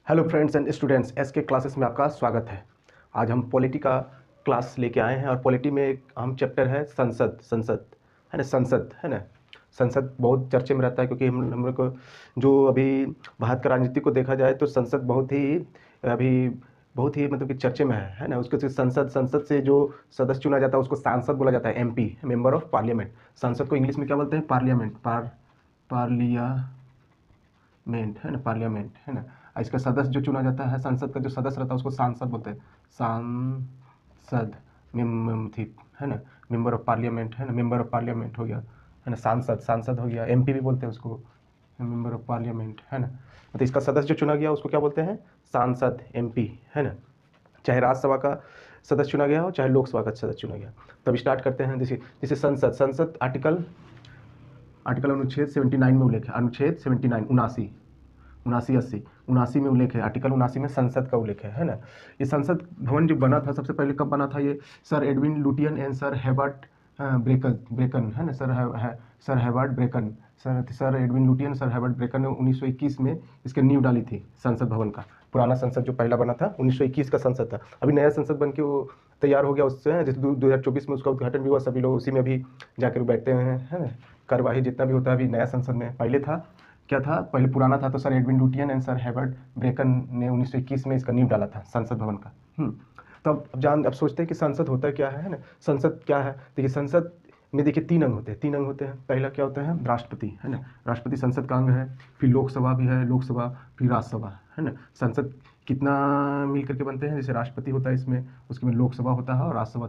Hello friends and students, S के classes में आपका स्वागत है। आज हम पॉलिटी का क्लास लेके आए हैं और पॉलिटी में एक अहम चैप्टर है संसद। संसद है ना, संसद है ना। संसद बहुत चर्चे में रहता है क्योंकि हम लोग को जो अभी भारत का राजनीति को देखा जाए तो संसद अभी बहुत ही मतलब कि चर्चे में है ना। उसके संसद संसद से जो सदस्य चुना जाता है उसको सांसद बोला जाता है, एमपी, मेंबर ऑफ पार्लियामेंट। संसद को इंग्लिश में क्या बोलते हैं? पार्लियामेंट, पार्लियामेंट है ना, पार्लियामेंट है ना। इसका सदस्य जो चुना जाता है, संसद का जो सदस्य रहता है उसको सांसद बोलते हैं। सांसद है ना, मेंबर ऑफ पार्लियामेंट है ना, मेंबर ऑफ पार्लियामेंट हो गया है ना, सांसद सांसद हो गया, एमपी भी बोलते हैं उसको, मेंबर ऑफ पार्लियामेंट है ना। मतलब इसका सदस्य जो चुना गया उसको क्या बोलते हैं? सांसद, एमपी है ना। चाहे राज्यसभा का सदस्य चुना गया हो चाहे लोकसभा का सदस्य चुना गया। तब स्टार्ट करते हैं। जैसे संसद संसद आर्टिकल अनुच्छेद 79 में उल्लेख है। अनुच्छेद 79 79 में उल्लेख है। आर्टिकल 79 में संसद का उल्लेख है ना। ये संसद भवन जो बना था सबसे पहले कब बना था? ये sir Edwin Lutyens and sir Herbert Baker है ना, sir Herbert Baker, sir Edwin Lutyens, sir Herbert Baker ने 1921 में इसकी नींव डाली थी संसद भवन का। पुराना संसद जो पहला बना था 1921 का संसद था। अभी नया संसद बन के वो तैयार हो गया उससे, जैसे 2024 में उसका उद्घाटन भी हुआ। सभी लोग उसी में अभी जाकर बैठते हैं है ना। कार्यवाही जितना भी होता है अभी नया संसद में। पहले था क्या था? पहले पुराना था तो sir Edwin Lutyens and sir Herbert Baker ने 1921 में इसका नींव डाला था संसद भवन का। तो अब सोचते हैं कि संसद होता क्या है ना। संसद क्या है? देखिए संसद में देखिए तीन अंग होते हैं। पहला क्या होता है? राष्ट्रपति है ना। राष्ट्रपति संसद का अंग है। फिर लोकसभा भी है, लोकसभा, फिर राज्यसभा है ना। संसद कितना मिल करके बनते हैं? जैसे राष्ट्रपति होता है इसमें, उसके में लोकसभा होता है और राज्यसभा,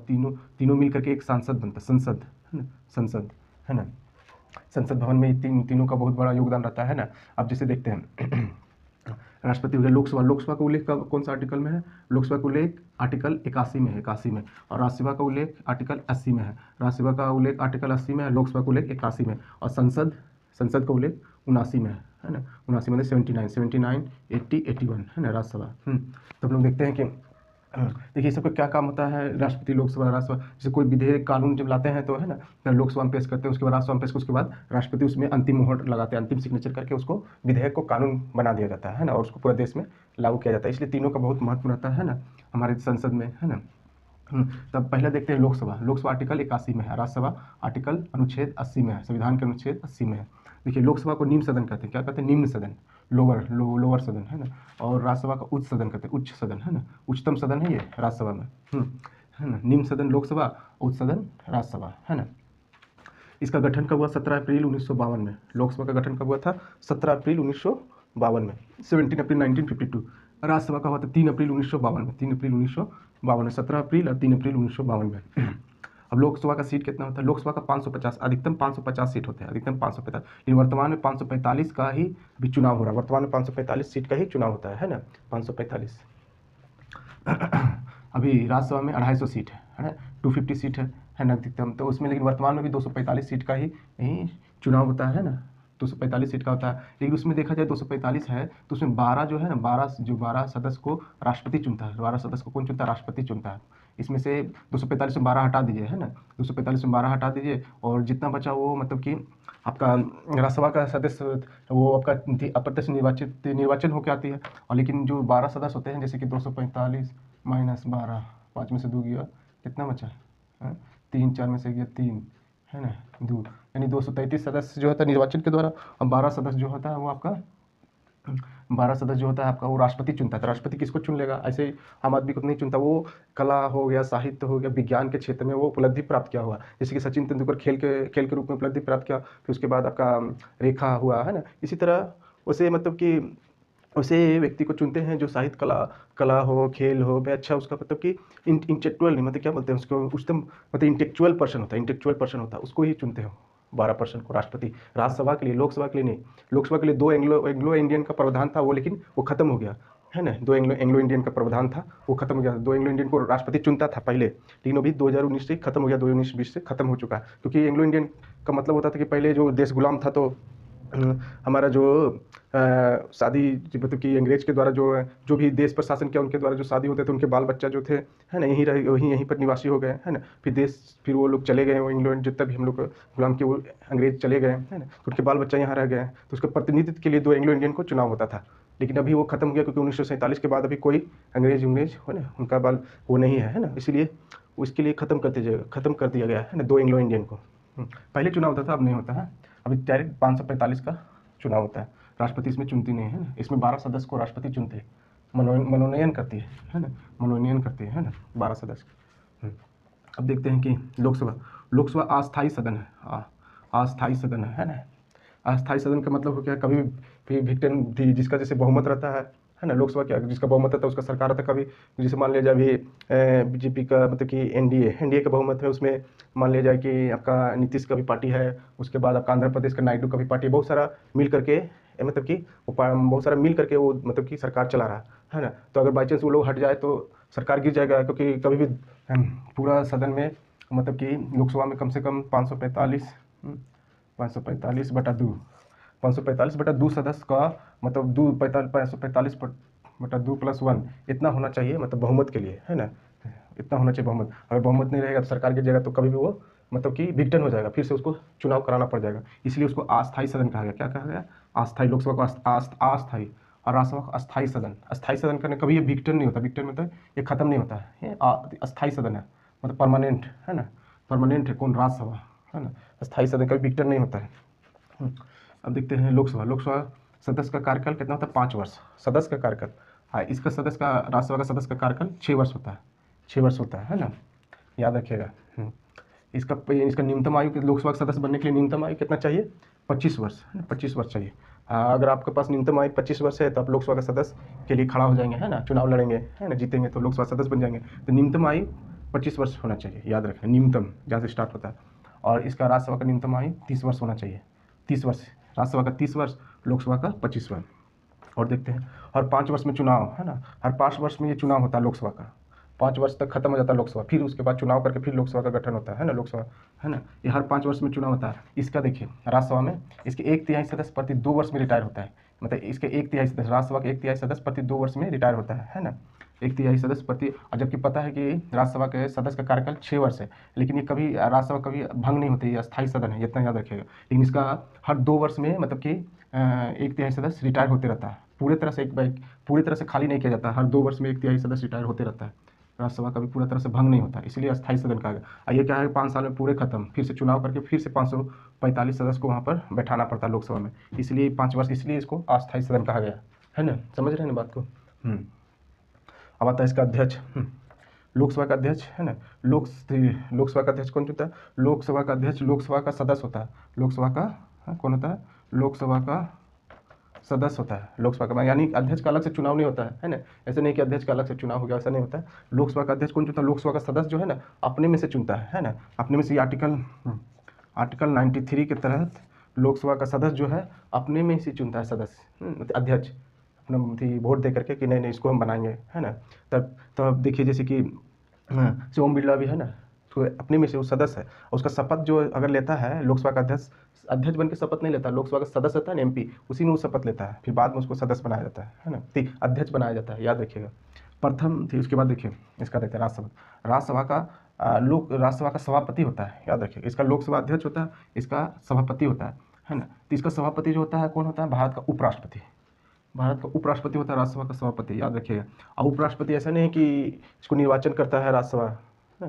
तीनों मिल करके एक सांसद बनता है, संसद है ना, संसद है ना। संसद भवन में तीनों का बहुत बड़ा योगदान रहता है ना। अब जैसे देखते हैं राष्ट्रपति हो गया। लोकसभा का उल्लेख कौन सा आर्टिकल में है? लोकसभा का उल्लेख आर्टिकल 81 में है, 81 में। और राज्यसभा का उल्लेख आर्टिकल 80 में है। राज्यसभा का उल्लेख आर्टिकल 80 में है, लोकसभा का उल्लेख 81 में। और संसद का उल्लेख 79 में है ना। 79 में 79, 80, 81 है ना, राज्यसभा। तो हम लोग देखते हैं कि देखिए सबका क्या काम होता है? राष्ट्रपति, लोकसभा, राज्यसभा। जैसे कोई विधेयक कानून जब लाते हैं तो है ना, लोकसभा में पेश करते हैं, उसके बाद राज्यसभा में पेश, उसके बाद राष्ट्रपति उसमें अंतिम मोहर लगाते हैं, अंतिम सिग्नेचर करके उसको विधेयक को कानून बना दिया जाता है ना, और उसको पूरे देश में लागू किया जाता है। इसलिए तीनों का बहुत महत्व रहता है ना हमारे संसद में है ना। तब पहले देखते हैं लोकसभा आर्टिकल 81 में है, राज्यसभा आर्टिकल अनुच्छेद 80 में है, संविधान के अनुच्छेद 80 में है। देखिए लोकसभा को निम्न सदन कहते हैं। क्या कहते हैं? निम्न सदन, लोअर सदन है ना। और राज्यसभा का उच्च सदन कहते हैं, उच्च सदन है ना। उच्चतम सदन है ये राज्यसभा में है ना। निम्न सदन लोकसभा, उच्च सदन राज्यसभा है ना। इसका गठन कब हुआ? 17 अप्रैल 1952 में। लोकसभा का गठन कब हुआ था? 17 अप्रैल 1952 में, 17 अप्रैल 1952। राज्यसभा का हुआ था 3 अप्रैल 1952 में, 3 अप्रैल 1952 में, 17 अप्रैल और 3 अप्रैल 1952 में। अब लोकसभा का सीट कितना होता है? लोकसभा का 550, अधिकतम 550 सीट होते हैं, अधिकतम 550। लेकिन वर्तमान में 545 का ही अभी चुनाव हो रहा है। वर्तमान में 545 सीट का ही चुनाव होता है ना, 545। अभी राज्यसभा में 250 सीट है ना, 250 सीट है ना अधिकतम। तो उसमें लेकिन वर्तमान में भी 245 सीट का ही चुनाव होता है ना, 245 सीट का होता है। लेकिन उसमें देखा जाए 245 है तो उसमें 12 जो है ना, 12 सदस्य को राष्ट्रपति चुनता है। 12 सदस्य को कौन चुनता है? राष्ट्रपति चुनता है। इसमें से 245 में 12 हटा दीजिए है ना, 245 में 12 हटा दीजिए और जितना बचा वो मतलब कि आपका राज्यसभा का सदस्य वो आपका अप्रत्यक्ष निर्वाचन होकर आती है। और लेकिन जो 12 सदस्य होते हैं, जैसे कि 245 माइनस 12, 5 में से 2 गया, कितना बचा? 3, 4 में से गया 3 है ना, 2, यानी 233 सदस्य जो होता है निर्वाचन के द्वारा। और 12 सदस्य जो होता है वो आपका 12 सदस्य जो होता है आपका वो राष्ट्रपति चुनता है। तो राष्ट्रपति किसको चुन लेगा? ऐसे ही आम आदमी को नहीं चुनता। वो कला हो गया, साहित्य हो गया, विज्ञान के क्षेत्र में वो उपलब्धि प्राप्त किया हुआ, जैसे कि सचिन तेंदुलकर खेल के रूप में उपलब्धि प्राप्त किया। फिर उसके बाद आपका रेखा हुआ है ना। इसी तरह उसे मतलब कि उसे व्यक्ति को चुनते हैं जो साहित्य कला हो, खेल हो में अच्छा उसका मतलब कि इंटेलेक्चुअल नहीं, मतलब क्या बोलते हैं उसको, उच्चतम मतलब इंटेलेक्चुअल पर्सन होता है, उसको ही चुनते हो 12% को राष्ट्रपति। राज्यसभा के लिए, लोकसभा के लिए नहीं। लोकसभा के लिए 2 एंग्लो इंडियन का प्रावधान था वो, लेकिन वो खत्म हो गया है ना। 2 एंग्लो इंडियन का प्रावधान था वो खत्म हो गया। 2 एंग्लो इंडियन को राष्ट्रपति चुनता था पहले, लेकिन अभी 2019 से खत्म हो गया, 2019-20 से खत्म हो चुका है। क्योंकि एंग्लो इंडियन का मतलब होता था कि पहले जो देश गुलाम था तो हमारा जो शादी मतलब कि अंग्रेज के द्वारा जो भी देश पर शासन किया उनके द्वारा जो शादी होते थे, उनके बाल बच्चा जो थे है ना यहीं पर निवासी हो गए है ना। फिर वो लोग चले गए, वो इंग्लैंड जितना भी हम लोग गुलाम के वो अंग्रेज चले गए है ना, तो उनके बाल बच्चा यहाँ रह गए। तो उसके प्रतिनिधित्व के लिए 2 एंग्लो इंडियन को चुनाव होता था। लेकिन अभी वो खत्म हो गया क्योंकि 1947 के बाद अभी कोई अंग्रेज है ना उनका बाल वो नहीं है ना, इसीलिए उसके लिए खत्म कर दिया गया है ना 2 एंग्लो इंडियन को। पहले चुनाव होता था, अब नहीं होता है, अभी डायरेक्ट 545 का चुनाव होता है। राष्ट्रपति इसमें चुनती नहीं है ना, इसमें 12 सदस्य को राष्ट्रपति चुनते हैं, मनोनयन करती है ना, मनोनयन करती है ना 12 सदस्य। अब देखते हैं कि लोकसभा अस्थायी सदन है, अस्थायी सदन है ना। अस्थायी सदन का मतलब हो क्या, कभी भी विघटन थी, जिसका जैसे बहुमत रहता है ना, लोकसभा क्या जिसका बहुमत रहता है उसका सरकार रहता है। कभी जैसे मान लिया जाए अभी बीजेपी का मतलब कि एनडीए का बहुमत है, उसमें मान लिया जाए कि आपका नीतीश का भी पार्टी है, उसके बाद आपका आंध्र प्रदेश का नायडू का भी पार्टी, बहुत सारा मिल करके मतलब कि वो बहुत सारा मिल करके वो मतलब कि सरकार चला रहा है ना। तो अगर बाई चांस वो लोग हट जाए तो सरकार गिर जाएगा, क्योंकि कभी भी पूरा सदन में मतलब कि लोकसभा में कम से कम 545/2 सदस्य का मतलब 545/2 + 1 इतना होना चाहिए, मतलब बहुमत के लिए है ना, इतना होना चाहिए बहुमत। अगर बहुमत नहीं रहेगा तो सरकार गिर जाएगा, तो कभी भी वो मतलब कि विघटन हो जाएगा, फिर से उसको चुनाव कराना पड़ जाएगा। इसलिए उसको अस्थायी सदन कहा गया। क्या कहा गया? अस्थायी। लोकसभा को अस्थायी और राज्यसभा को अस्थायी सदन। अस्थायी सदन करने कभी ये विघटन नहीं होता, विघटन मतलब ये खत्म नहीं होता है, ये अस्थायी सदन है, मतलब परमानेंट है ना, परमानेंट है कौन? राज्यसभा है ना। अस्थायी सदन कभी विघटन नहीं होता है। अब देखते हैं लोकसभा सदस्य का कार्यकाल कितना होता है? 5 वर्ष सदस्य का कार्यकाल। हाँ, इसका सदस्य का राज्यसभा का सदस्य का कार्यकाल 6 वर्ष होता है, 6 वर्ष होता है ना, याद रखिएगा। इसका न्यूनतम आयु लोकसभा सदस्य बनने के लिए न्यूनतम आयु कितना चाहिए? 25 वर्ष, 25 वर्ष चाहिए। अगर आपके पास न्यूनतम आयु 25 वर्ष है तो आप लोकसभा का सदस्य के लिए खड़ा हो जाएंगे है ना, चुनाव लड़ेंगे है ना, जीतेंगे तो लोकसभा सदस्य बन जाएंगे। तो न्यूनतम आयु 25 वर्ष होना चाहिए, याद रखें, न्यूनतम जहाँ से स्टार्ट होता है। और इसका राज्यसभा का न्यूनतम आयु 30 वर्ष होना चाहिए, 30 वर्ष, राज्यसभा का 30 वर्ष, लोकसभा का 25 वर्ष। और देखते हैं हर 5 वर्ष में चुनाव है ना, हर 5 वर्ष में ये चुनाव होता है लोकसभा का, 5 वर्ष तक खत्म हो जाता है लोकसभा, फिर उसके बाद चुनाव करके फिर लोकसभा का गठन होता है ना, लोकसभा है ना, ये हर 5 वर्ष में चुनाव होता है। इसका देखिए राज्यसभा में इसके 1/3 सदस्य प्रति 2 वर्ष में रिटायर होता है, मतलब इसके 1/3 सदस्य, राज्यसभा के 1/3 सदस्य प्रति 2 वर्ष में रिटायर होता है ना, 1/3 सदस्य प्रति। और जबकि पता है कि राज्यसभा के सदस्य का कार्यकाल 6 वर्ष है, लेकिन ये कभी राज्यसभा कभी भंग नहीं होती, ये स्थायी सदन है, इतना याद रखिएगा। लेकिन इसका हर 2 वर्ष में मतलब कि 1/3 सदस्य रिटायर होते रहता है, पूरी तरह से खाली नहीं किया जाता, हर 2 वर्ष में 1/3 सदस्य रिटायर होते रहता है। राज्यसभा कभी पूरा तरह से भंग नहीं होता, इसलिए अस्थायी सदन कहा गया। ये क्या है, 5 साल में पूरे खत्म, फिर से चुनाव करके फिर से 545 सदस्य को वहाँ पर बैठाना पड़ता है लोकसभा में, इसलिए 5 वर्ष, इसलिए इसको अस्थायी सदन कहा गया है ना, समझ रहे हैं ना बात को। अब आता है इसका अध्यक्ष, लोकसभा का अध्यक्ष है ना, लोकसभा का अध्यक्ष कौन होता है? लोकसभा का अध्यक्ष लोकसभा का सदस्य होता है, लोकसभा का कौन होता है? लोकसभा का सदस्य होता है, लोकसभा का, यानी अध्यक्ष का अलग से चुनाव नहीं होता है ना, ऐसे नहीं कि अध्यक्ष का अलग से चुनाव हो गया, ऐसा नहीं होता है। लोकसभा का अध्यक्ष कौन चुनता है? लोकसभा का सदस्य जो है ना अपने में से चुनता है ना, अपने में से। आर्टिकल 93 के तहत लोकसभा का सदस्य जो है अपने में से चुनता है सदस्य, अध्यक्ष अपना वोट दे करके कि नहीं इसको हम बनाएंगे है ना। तब देखिए जैसे कि ओम बिरला भी है ना, तो अपने में से वो सदस्य है, उसका शपथ जो अगर लेता है लोकसभा का अध्यक्ष बन के शपथ नहीं लेता, लोकसभा का सदस्य होता है ना, एमपी, उसी में वो शपथ लेता है, फिर बाद में उसको सदस्य बनाया जाता है ना, अध्यक्ष बनाया जाता है, याद रखिएगा। प्रथम थी, उसके बाद देखिए इसका देखते हैं राज्यसभा का राज्यसभा का सभापति होता है, याद रखिएगा। इसका लोकसभा अध्यक्ष होता है, इसका सभापति होता है ना। तो इसका सभापति जो होता है कौन होता है? भारत का उपराष्ट्रपति, भारत का उपराष्ट्रपति होता है राज्यसभा का सभापति, याद रखिएगा। और उपराष्ट्रपति ऐसा नहीं है कि इसको निर्वाचन करता है राज्यसभा में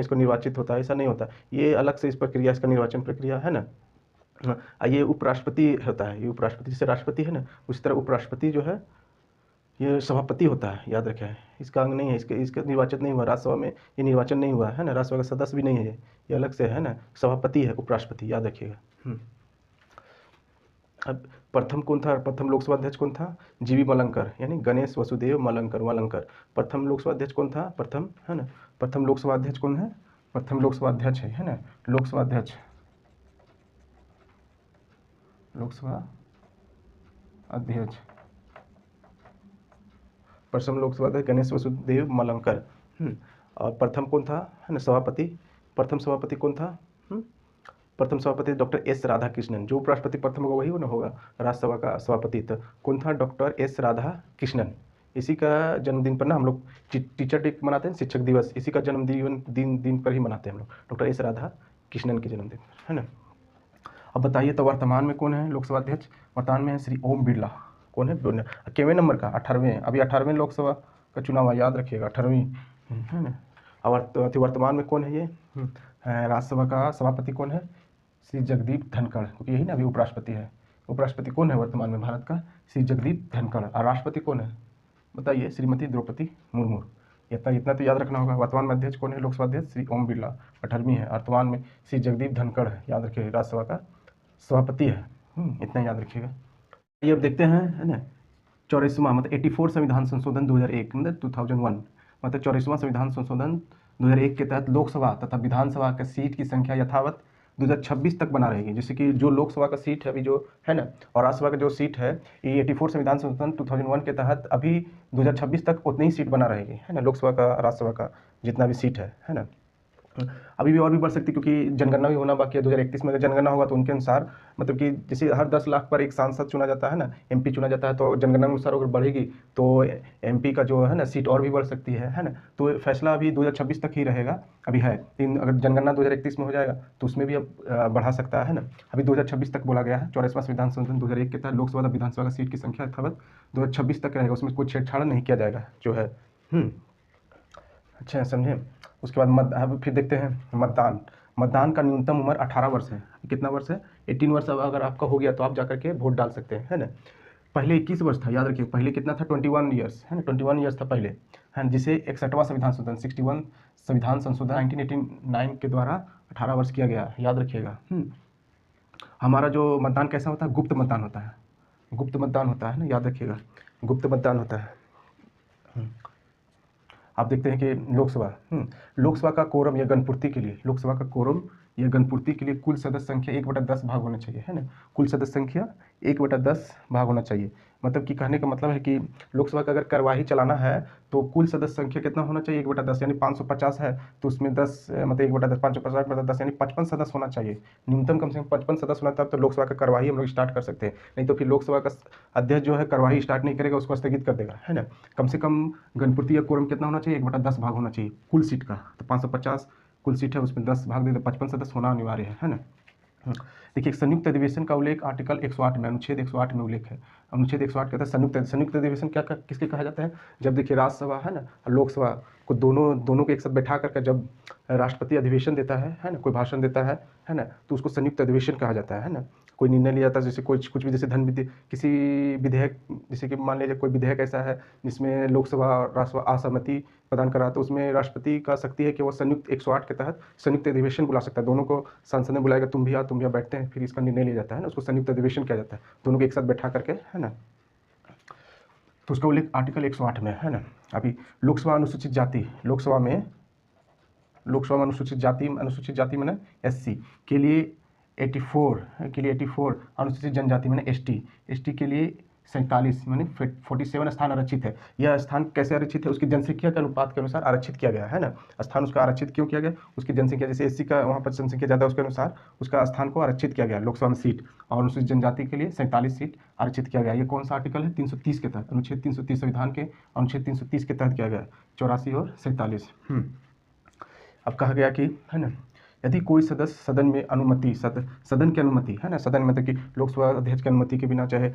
इसको निर्वाचित होता है, ऐसा नहीं होता, ये अलग से इस प्रक्रिया, इसका निर्वाचन प्रक्रिया है ना। ये उपराष्ट्रपति होता है, ये उपराष्ट्रपति जैसे राष्ट्रपति है ना, उसी तरह उपराष्ट्रपति जो है ये सभापति होता है, याद रखें। इसका अंग नहीं है, इसका निर्वाचन नहीं हुआ राज्यसभा में, ये निर्वाचन नहीं हुआ है ना, राज्यसभा का सदस्य भी नहीं है, ये अलग से है ना, सभापति है उपराष्ट्रपति, याद रखिएगा। अब प्रथम कौन था? प्रथम लोकसभा अध्यक्ष कौन था? जीवी मलंकर, यानी गणेश वसुदेव मलंकर। प्रथम लोकसभा अध्यक्ष कौन था? प्रथम है ना, प्रथम लोकसभा अध्यक्ष कौन है? प्रथम लोकसभा अध्यक्ष है ना, लोकसभा अध्यक्ष प्रथम लोकसभा अध्यक्ष गणेश वसुदेव मलंकर। और प्रथम कौन था? है ना, सभापति, प्रथम सभापति कौन था? प्रथम सभापति डॉक्टर एस राधाकृष्णन। जो उपराष्ट्रपति प्रथम होगा वही ना होगा राज्यसभा का सभापति। तो कौन था? Doctor S Radhakrishnan. इसी का जन्मदिन पर ना हम लोग टीचर डे मनाते हैं, शिक्षक दिवस, इसी का जन्मदिन दिन पर ही मनाते हैं हम लोग, डॉक्टर एस राधाकृष्णन के जन्मदिन है ना। अब बताइए तो वर्तमान में कौन है लोकसभा अध्यक्ष? वर्तमान में है श्री ओम बिरला। कौन है? कितवें नंबर का? 18वें। अभी 18वें लोकसभा का चुनाव है, याद रखिएगा 18वीं, है ना। और वर्तमान में कौन है ये? राज्यसभा का सभापति कौन है? श्री जगदीप धनखड़, क्योंकि यही ना अभी उपराष्ट्रपति है। उपराष्ट्रपति कौन है वर्तमान में भारत का? श्री जगदीप धनखड़। और राष्ट्रपति कौन है बताइए? श्रीमती द्रौपदी मुर्मू। इतना तो याद रखना होगा। वर्तमान में अध्यक्ष कौन है? लोकसभा अध्यक्ष श्री ओम बिरला, 18वीं है। वर्तमान में श्री जगदीप धनखड़ है, याद रखिए, राज्यसभा का सभापति है। इतना याद रखिएगा। ये अब देखते हैं, है ना, 84वां मतलब 84 संविधान संशोधन 2001 मतलब 2001 मतलब 84वां संविधान संशोधन 2001 के तहत लोकसभा तथा विधानसभा का सीट की संख्या यथावत 2026 तक बना रहेगी। जैसे कि जो लोकसभा का सीट है अभी जो है ना, और राज्यसभा का जो सीट है, ये 84 संविधान संशोधन 2001 के तहत अभी 2026 तक उतनी ही सीट बना रहेगी, है ना, लोकसभा का राज्यसभा का जितना भी सीट है ना। अभी भी और भी बढ़ सकती है, क्योंकि जनगणना भी होना बाकी है। 2031 में अगर जनगणना होगा तो उनके अनुसार, मतलब कि जैसे हर 10 लाख पर एक सांसद चुना जाता है ना, एमपी चुना जाता है, तो जनगणना के अनुसार अगर बढ़ेगी तो एमपी का जो है ना सीट और भी बढ़ सकती है ना। तो फैसला अभी 2026 तक ही रहेगा, अभी है। लेकिन अगर जनगणना 2031 में हो जाएगा तो उसमें भी अब बढ़ा सकता है ना। अभी 2026 तक बोला गया है। 84वां संविधान संशोधन 2001 के तहत लोकसभा तथा विधानसभा का सीट की संख्या यथावत 2026 तक रहेगा, उसमें कोई छेड़छाड़ नहीं किया जाएगा जो है। अच्छा, समझे। उसके बाद अब फिर देखते हैं मतदान का न्यूनतम उम्र 18 वर्ष है। कितना वर्ष है? 18 वर्ष। अब अगर आपका हो गया तो आप जाकर के वोट डाल सकते हैं, है ना। पहले 21 वर्ष था, याद रखिए। पहले कितना था? 21 ईयर्स, है ना, 21 ईयर्स था पहले, है, जिसे 61वां संविधान संशोधन 61 संविधान संशोधन 1989 के द्वारा 18 वर्ष किया गया, याद रखिएगा। हमारा जो मतदान कैसा होता है? गुप्त मतदान होता है। गुप्त मतदान होता है ना, याद रखिएगा, गुप्त मतदान होता है। आप देखते हैं कि लोकसभा का कोरम या गणपूर्ति के लिए, लोकसभा का कोरम या गणपूर्ति के लिए कुल सदस्य संख्या 1/10 भाग होना चाहिए, है ना। कुल सदस्य संख्या 1/10 भाग होना चाहिए। मतलब कि कहने का मतलब है कि लोकसभा का अगर कार्यवाही चलाना है तो कुल सदस्य संख्या कितना होना चाहिए? 1/10, यानी 550 है तो उसमें 10 मतलब 1/10, 550/10 यानी 55 सदस्य होना चाहिए। न्यूनतम कम से कम 55 सदस्य होना, तब तो लोकसभा का कार्यवाही हम लोग स्टार्ट कर सकते हैं। नहीं तो फिर लोकसभा का अध्यक्ष जो है कार्यवाही स्टार्ट नहीं करेगा, उसको स्थगित कर देगा, है ना। कम से कम गणपूर्ति या कोरम कितना होना चाहिए? 1/10 भाग होना चाहिए कुल सीट का। तो 550 कुल सीट है, उसमें 10 भाग दे तो 55 सदस्य होना अनिवार्य है ना। देखिए, संयुक्त अधिवेशन का उल्लेख आर्टिकल 108 में, अनुच्छेद 108 में उल्लेख है। अनुच्छेद 108 कहता है संयुक्त अधिवेशन क्या किसके कहा जाता है? जब देखिए राज्यसभा है ना और लोकसभा को दोनों को एक साथ बैठा करके जब राष्ट्रपति अधिवेशन देता है ना, कोई भाषण देता है ना, तो उसको संयुक्त अधिवेशन कहा जाता है ना। कोई निर्णय लिया जाता है, जैसे कुछ भी, जैसे किसी विधेयक, जैसे कि मान लीजिए कोई विधेयक ऐसा है जिसमें लोकसभा और राज्यसभा असहमति प्रदान करा, तो उसमें राष्ट्रपति का शक्ति है कि वो संयुक्त 108 के तहत संयुक्त अधिवेशन बुला सकता है। दोनों को सांसद ने बुलाएगा, तुम भी आओ, बैठते हैं, फिर इसका निर्णय लिया जाता है ना, उसको संयुक्त अधिवेशन किया जाता है, दोनों को एक साथ बैठा करके, है ना। तो उसका उल्लेख आर्टिकल 108 में है ना। अभी लोकसभा अनुसूचित जाति मैंने SC के लिए 84 अनुसूचित जनजाति मैंने ST के लिए 47 मैंने 47 स्थान आरक्षित है। यह स्थान कैसे आरक्षित है? उसकी जनसंख्या के अनुपात के अनुसार आरक्षित किया गया है ना। स्थान उसका आरक्षित क्यों किया गया? उसकी जनसंख्या, जैसे SC का वहाँ पर जनसंख्या ज़्यादा है, उसके अनुसार उसका स्थान को आरक्षित किया गया लोकसभा में सीट, और अनुसूचित जनजाति के लिए 47 सीट आरक्षित किया गया। ये कौन सा आर्टिकल है? 330 के तहत, अनुच्छेद 330 संविधान के अनुच्छेद 330 के तहत किया गया, 84 और 47। अब कहा गया कि, है ना, यदि कोई सदस्य सदन में अनुमति, सदन की अनुमति, है ना, सदन में, मतलब कि लोकसभा अध्यक्ष की अनुमति के बिना, चाहे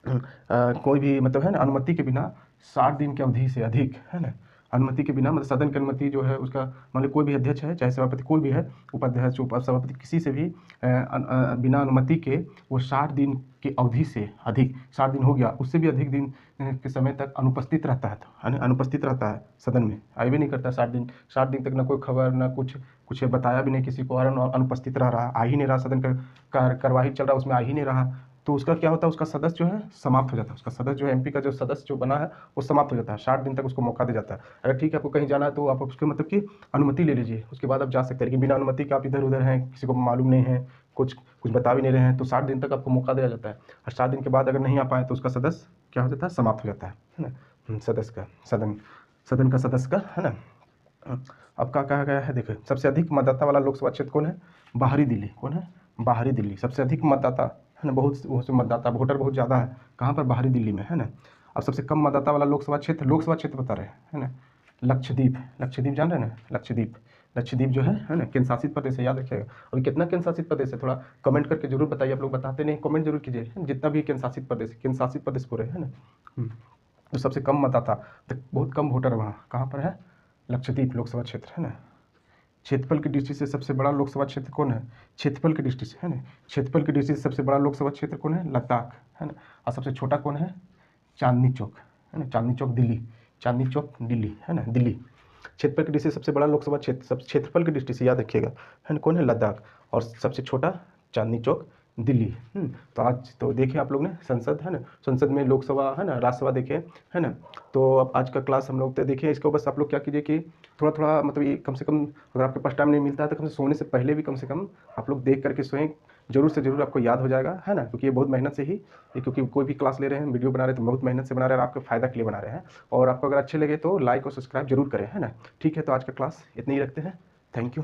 कोई भी, मतलब है ना, अनुमति के बिना 60 दिन की अवधि से अधिक, है ना, अनुमति के बिना, मतलब सदन की अनुमति जो है उसका, मान लो कोई भी अध्यक्ष है, चाहे सभापति कोई भी है, उपाध्यक्ष उपसभापति, किसी से भी बिना अनुमति के वो 60 दिन की अवधि से अधिक, 60 दिन हो गया, उससे भी अधिक दिन के समय तक अनुपस्थित रहता है सदन में, आए भी नहीं करता 60 दिन तक, ना कोई खबर, ना कुछ बताया भी नहीं किसी को, और अनुपस्थित रह रहा, आ ही नहीं रहा, सदन का कार्यवाही चल रहा, उसमें आ ही नहीं रहा, तो उसका क्या होता है? उसका सदस्य जो है समाप्त हो जाता है। उसका सदस्य जो है, MP का जो सदस्य जो बना है वो समाप्त हो जाता है। 60 दिन तक उसको मौका दिया जाता है। अगर ठीक है, आपको कहीं जाना है तो आप उसके मतलब कि अनुमति ले लीजिए, उसके बाद आप जा सकते हैं। लेकिन बिना अनुमति के आप इधर उधर हैं, किसी को मालूम नहीं है, कुछ बता भी नहीं रहे हैं, तो 60 दिन तक आपको मौका दिया जाता है। और 60 दिन के बाद अगर नहीं आ पाए तो उसका सदस्य क्या हो जाता है? समाप्त हो जाता है ना, सदस्य का, सदन का सदस्य का, है ना। अब क्या कहा गया है? देखिए, सबसे अधिक मतदाता वाला लोकसभा क्षेत्र कौन है? बाहरी दिल्ली। कौन है? बाहरी दिल्ली। सबसे अधिक मतदाता, है ना, बहुत से मतदाता, वोटर बहुत ज़्यादा है, कहाँ पर? बाहरी दिल्ली में, है ना। अब सबसे कम मतदाता वाला लोकसभा क्षेत्र बता रहे हैं, है ना, लक्षद्वीप जान रहे हैं ना, लक्षद्वीप लक्षद्वीप जो है ना केंद्र शासित प्रदेश है, याद रखिएगा। अभी कितना केंद्र शासित प्रदेश है थोड़ा कमेंट करके जरूर बताइए, आप लोग बताते नहीं, कमेंट जरूर कीजिए, जितना भी केंद्र शासित प्रदेश है, केंद्र शासित प्रदेश पूरे है ना। तो सबसे कम मतदाता, तो बहुत कम वोटर वहाँ कहाँ पर है, लक्षद्वीप लोकसभा क्षेत्र है ना। क्षेत्रफल की दृष्टि से सबसे बड़ा लोकसभा क्षेत्र कौन है, क्षेत्रफल की दृष्टि से है ना, क्षेत्रफल की दृष्टि से सबसे बड़ा लोकसभा क्षेत्र कौन है, लद्दाख है ना। और सबसे छोटा कौन है, चांदनी चौक है ना, चांदनी चौक दिल्ली, चांदनी चौक दिल्ली है ना, दिल्ली। क्षेत्रफल की दृष्टि से सबसे बड़ा लोकसभा क्षेत्र, सब क्षेत्रफल की दृष्टि से याद रखिएगा है ना, कौन है, लद्दाख। और सबसे छोटा चांदनी चौक दिल्ली। तो आज तो देखे आप लोग ने संसद है ना, संसद में लोकसभा है ना, राज्यसभा देखे है ना। तो अब आज का क्लास हम लोग तो देखिए, इसको बस आप लोग क्या कीजिए कि थोड़ा थोड़ा मतलब ये कम से कम, अगर आपके पास टाइम नहीं मिलता है तो कम से सोने से पहले भी कम से कम आप लोग देख करके सोएं, जरूर से जरूर आपको याद हो जाएगा है ना, क्योंकि ये बहुत मेहनत से ही, ये क्योंकि कोई भी क्लास ले रहे हैं, वीडियो बना रहे हैं तो बहुत मेहनत से बना रहे हैं, आपके फायदा के लिए बना रहे हैं। और आपको अगर अच्छे लगे तो लाइक और सब्सक्राइब जरूर करें है ना। ठीक है, तो आज का क्लास इतनी ही रखते हैं। Thank you.